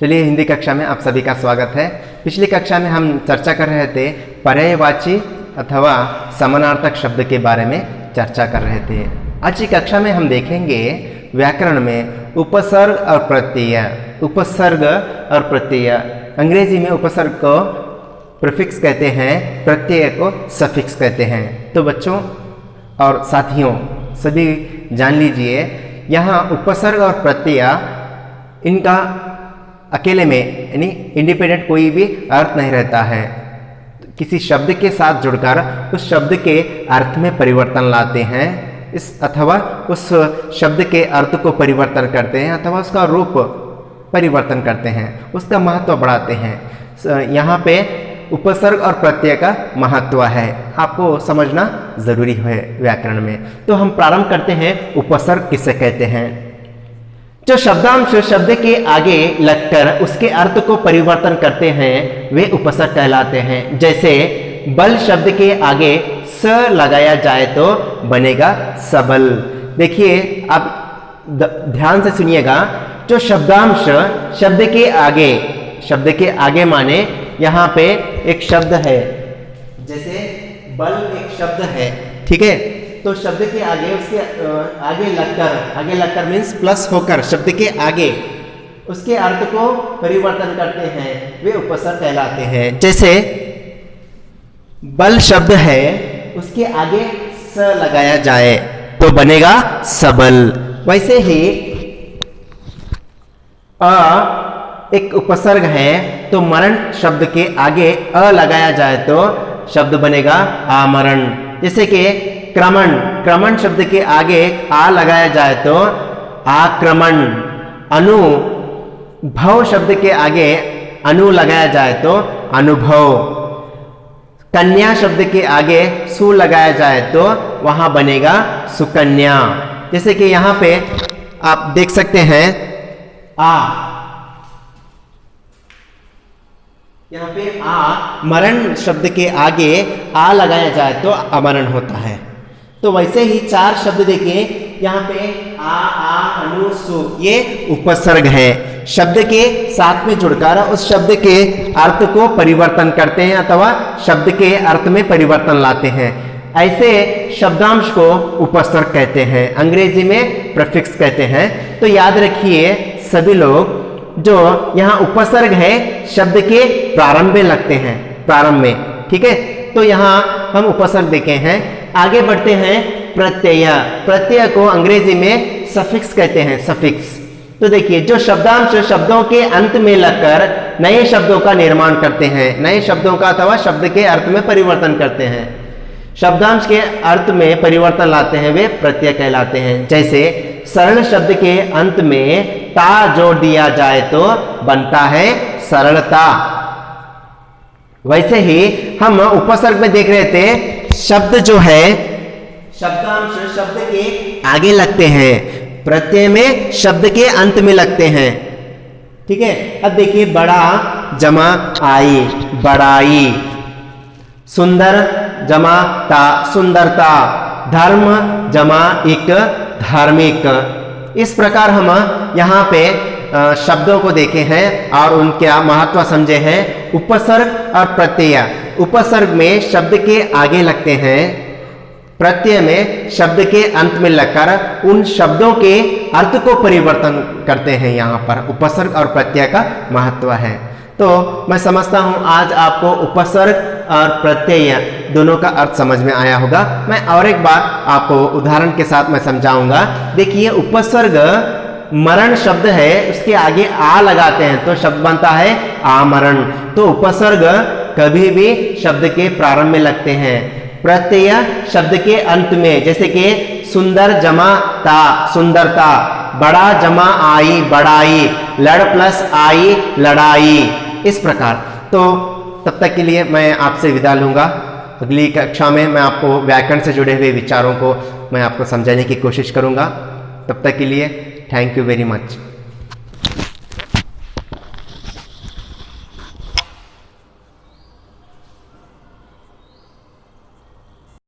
चलिए, हिंदी कक्षा में आप सभी का स्वागत है। पिछली कक्षा में हम चर्चा कर रहे थे पर्यायवाची अथवा समानार्थक शब्द के बारे में चर्चा कर रहे थे। आज की कक्षा में हम देखेंगे व्याकरण में उपसर्ग और प्रत्यय। उपसर्ग और प्रत्यय, अंग्रेजी में उपसर्ग को प्रीफिक्स कहते हैं, प्रत्यय को सफिक्स कहते हैं। तो बच्चों और साथियों सभी जान लीजिए, यहाँ उपसर्ग और प्रत्यय इनका अकेले में यानी इंडिपेंडेंट कोई भी अर्थ नहीं रहता है। किसी शब्द के साथ जुड़कर उस शब्द के अर्थ में परिवर्तन लाते हैं, इस अथवा उस शब्द के अर्थ को परिवर्तन करते हैं अथवा उसका रूप परिवर्तन करते हैं, उसका महत्व बढ़ाते हैं। यहाँ पे उपसर्ग और प्रत्यय का महत्व है, आपको समझना जरूरी है व्याकरण में। तो हम प्रारंभ करते हैं, उपसर्ग किसे कहते हैं। जो शब्दांश शब्द के आगे लगकर उसके अर्थ को परिवर्तन करते हैं वे उपसर्ग कहलाते हैं। जैसे बल शब्द के आगे स लगाया जाए तो बनेगा सबल। देखिए, आप ध्यान से सुनिएगा, जो शब्दांश शब्द के आगे माने यहाँ पे एक शब्द है, जैसे बल एक शब्द है, ठीक है। तो शब्द के आगे उसके आगे लगकर मीन्स प्लस होकर शब्द के आगे उसके अर्थ को परिवर्तन करते हैं, वे उपसर्ग कहलाते हैं। जैसे बल शब्द है, उसके आगे स लगाया जाए तो बनेगा सबल। वैसे ही एक उपसर्ग है, तो मरण शब्द के आगे लगाया जाए तो शब्द बनेगा आमरण। जैसे कि क्रमण शब्द के आगे लगाया जाए तो आक्रमण। भव शब्द के आगे लगाया जाए तो अनुभव। कन्या शब्द के आगे सु लगाया जाए तो वहां बनेगा सुकन्या। जैसे कि यहां पे आप देख सकते हैं, यहाँ पे मरण शब्द के आगे लगाया जाए तो अमरण होता है। तो वैसे ही चार शब्द देखिए, यहाँ पे अनु सु, ये उपसर्ग है। शब्द के साथ में जुड़कर उस शब्द के अर्थ को परिवर्तन करते हैं अथवा शब्द के अर्थ में परिवर्तन लाते हैं। ऐसे शब्दांश को उपसर्ग कहते हैं, अंग्रेजी में प्रीफिक्स कहते हैं। तो याद रखिए सभी लोग, जो यहाँ उपसर्ग है शब्द के प्रारंभ में लगते हैं, प्रारंभ में, ठीक है। तो यहाँ हम उपसर्ग देखे हैं। आगे बढ़ते हैं, प्रत्यय। प्रत्यय को अंग्रेजी में सफिक्स कहते हैं, सफिक्स। तो देखिए, जो शब्दांश शब्दों के अंत में लगकर नए शब्दों का निर्माण करते हैं, नए शब्दों का अथवा शब्द के अर्थ में परिवर्तन करते हैं, शब्दांश के अर्थ में परिवर्तन लाते हैं, वे प्रत्यय कहलाते हैं। जैसे सरल शब्द के अंत में ता जोड़ दिया जाए तो बनता है सरलता। वैसे ही हम उपसर्ग में देख रहे थे, शब्द जो है शब्दांश शब्द के आगे लगते हैं, प्रत्यय में शब्द के अंत में लगते हैं, ठीक है। अब देखिए, बड़ा जमा आई, बड़ाई। सुंदर जमा ता, सुंदरता। धर्म जमा इक, धार्मिक। इस प्रकार हम यहाँ पे शब्दों को देखे हैं और उनका महत्व समझे हैं। उपसर्ग और प्रत्यय, उपसर्ग में शब्द के आगे लगते हैं, प्रत्यय में शब्द के अंत में लगकर उन शब्दों के अर्थ को परिवर्तन करते हैं। यहाँ पर उपसर्ग और प्रत्यय का महत्व है। तो मैं समझता हूँ आज आपको उपसर्ग और प्रत्यय दोनों का अर्थ समझ में आया होगा। मैं और एक बार आपको उदाहरण के साथ मैं समझाऊंगा। देखिए, उपसर्ग मरण शब्द है, उसके आगे लगाते हैं तो शब्द बनता है आमरण। तो उपसर्ग कभी भी शब्द के प्रारंभ में लगते हैं, प्रत्यय शब्द के अंत में। जैसे कि सुंदर जमा ता, सुंदरता। बड़ा जमा आई, बड़ाई। लड़ प्लस आई, लड़ाई। इस प्रकार। तो तब तक के लिए मैं आपसे विदा लूंगा। अगली कक्षा में मैं आपको व्याकरण से जुड़े हुए विचारों को मैं आपको समझाने की कोशिश करूंगा। तब तक के लिए थैंक यू वेरी मच।